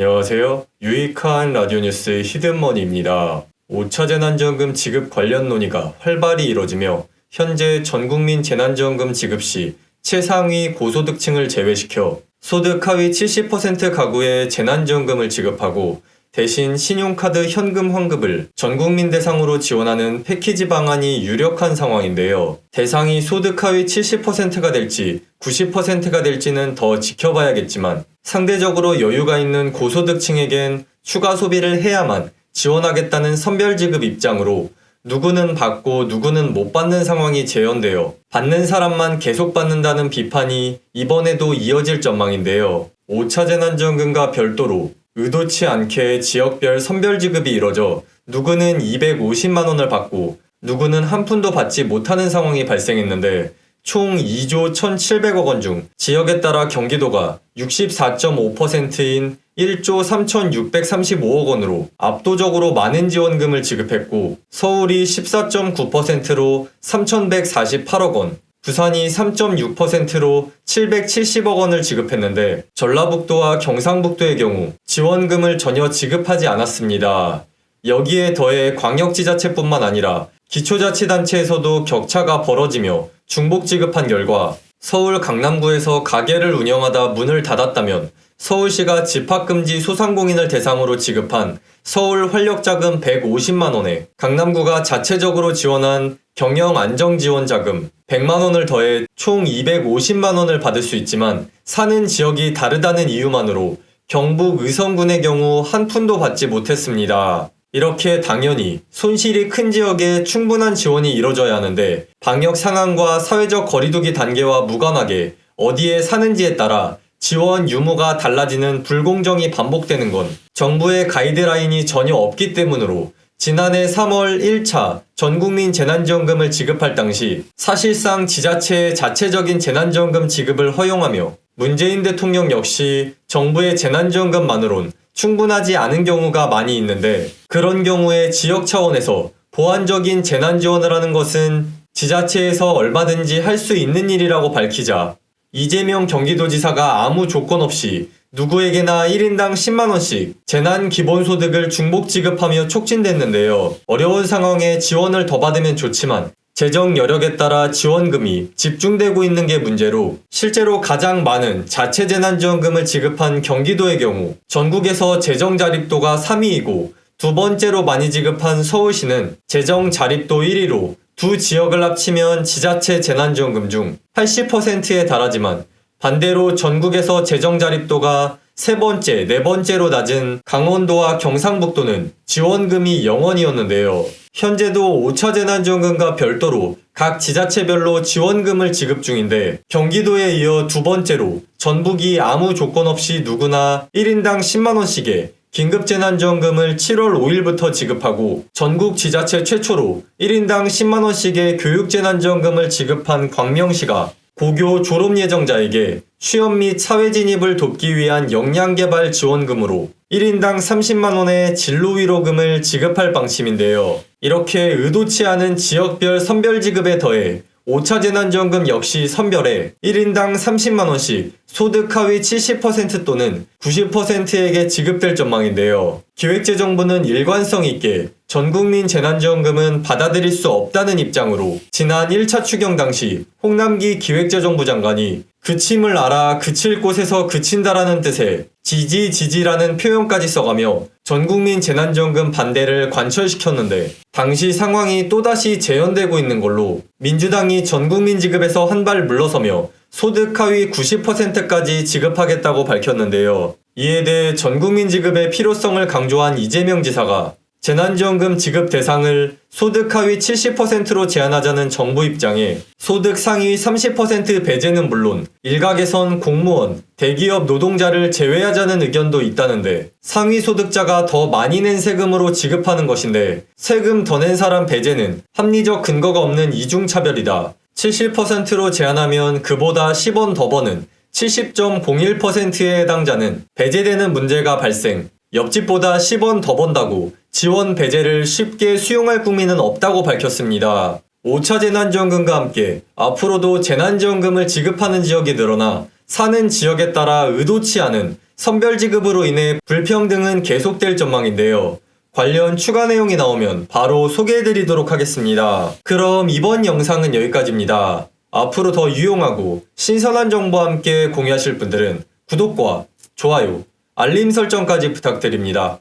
안녕하세요. 유익한 라디오 뉴스 히든머니입니다. 5차 재난지원금 지급 관련 논의가 활발히 이뤄지며 현재 전국민 재난지원금 지급 시 최상위 고소득층을 제외시켜 소득 하위 70% 가구에 재난지원금을 지급하고 대신 신용카드 현금 환급을 전국민 대상으로 지원하는 패키지 방안이 유력한 상황인데요. 대상이 소득 하위 70%가 될지 90%가 될지는 더 지켜봐야겠지만 상대적으로 여유가 있는 고소득층에겐 추가 소비를 해야만 지원하겠다는 선별지급 입장으로 누구는 받고 누구는 못 받는 상황이 재현되어 받는 사람만 계속 받는다는 비판이 이번에도 이어질 전망인데요. 5차 재난지원금과 별도로 의도치 않게 지역별 선별지급이 이뤄져 누구는 250만원을 받고 누구는 한 푼도 받지 못하는 상황이 발생했는데 총 2조 1,700억 원 중 지역에 따라 경기도가 64.5%인 1조 3,635억 원으로 압도적으로 많은 지원금을 지급했고 서울이 14.9%로 3,148억 원, 부산이 3.6%로 770억 원을 지급했는데 전라북도와 경상북도의 경우 지원금을 전혀 지급하지 않았습니다. 여기에 더해 광역지자체뿐만 아니라 기초자치단체에서도 격차가 벌어지며 중복 지급한 결과 서울 강남구에서 가게를 운영하다 문을 닫았다면 서울시가 집합금지 소상공인을 대상으로 지급한 서울 활력자금 150만원에 강남구가 자체적으로 지원한 경영안정지원자금 100만원을 더해 총 250만원을 받을 수 있지만 사는 지역이 다르다는 이유만으로 경북 의성군의 경우 한 푼도 받지 못했습니다. 이렇게 당연히 손실이 큰 지역에 충분한 지원이 이뤄져야 하는데 방역 상황과 사회적 거리두기 단계와 무관하게 어디에 사는지에 따라 지원 유무가 달라지는 불공정이 반복되는 건 정부의 가이드라인이 전혀 없기 때문으로 지난해 3월 1차 전국민 재난지원금을 지급할 당시 사실상 지자체의 자체적인 재난지원금 지급을 허용하며 문재인 대통령 역시 정부의 재난지원금만으론 충분하지 않은 경우가 많이 있는데 그런 경우에 지역 차원에서 보완적인 재난지원을 하는 것은 지자체에서 얼마든지 할 수 있는 일이라고 밝히자 이재명 경기도지사가 아무 조건 없이 누구에게나 1인당 10만원씩 재난기본소득을 중복 지급하며 촉진됐는데요. 어려운 상황에 지원을 더 받으면 좋지만 재정 여력에 따라 지원금이 집중되고 있는 게 문제로 실제로 가장 많은 자체 재난지원금을 지급한 경기도의 경우 전국에서 재정 자립도가 3위이고 두 번째로 많이 지급한 서울시는 재정 자립도 1위로 두 지역을 합치면 지자체 재난지원금 중 80%에 달하지만 반대로 전국에서 재정 자립도가 세 번째, 네 번째로 낮은 강원도와 경상북도는 지원금이 0원이었는데요. 현재도 5차 재난지원금과 별도로 각 지자체별로 지원금을 지급 중인데 경기도에 이어 두 번째로 전북이 아무 조건 없이 누구나 1인당 10만원씩의 긴급재난지원금을 7월 5일부터 지급하고 전국 지자체 최초로 1인당 10만원씩의 교육재난지원금을 지급한 광명시가 고교 졸업 예정자에게 취업 및 사회 진입을 돕기 위한 역량개발 지원금으로 1인당 30만원의 진로위로금을 지급할 방침인데요. 이렇게 의도치 않은 지역별 선별지급에 더해 5차 재난지원금 역시 선별해 1인당 30만원씩 소득 하위 70% 또는 90%에게 지급될 전망인데요. 기획재정부는 일관성 있게 전국민 재난지원금은 받아들일 수 없다는 입장으로 지난 1차 추경 당시 홍남기 기획재정부 장관이 그침을 알아 그칠 곳에서 그친다라는 뜻의 지지라는 표현까지 써가며 전국민 재난지원금 반대를 관철시켰는데 당시 상황이 또다시 재현되고 있는 걸로 민주당이 전국민 지급에서 한 발 물러서며 소득 하위 90%까지 지급하겠다고 밝혔는데요. 이에 대해 전국민 지급의 필요성을 강조한 이재명 지사가 재난지원금 지급 대상을 소득 하위 70%로 제한하자는 정부 입장에 소득 상위 30% 배제는 물론 일각에선 공무원, 대기업 노동자를 제외하자는 의견도 있다는데 상위 소득자가 더 많이 낸 세금으로 지급하는 것인데 세금 더 낸 사람 배제는 합리적 근거가 없는 이중차별이다. 70%로 제한하면 그보다 10원 더 버는 70.01%의 해당자는 배제되는 문제가 발생, 옆집보다 10원 더 번다고 지원 배제를 쉽게 수용할 국민은 없다고 밝혔습니다. 5차 재난지원금과 함께 앞으로도 재난지원금을 지급하는 지역이 늘어나 사는 지역에 따라 의도치 않은 선별 지급으로 인해 불평등은 계속될 전망인데요. 관련 추가 내용이 나오면 바로 소개해드리도록 하겠습니다. 그럼 이번 영상은 여기까지입니다. 앞으로 더 유용하고 신선한 정보와 함께 공유하실 분들은 구독과 좋아요, 알림 설정까지 부탁드립니다.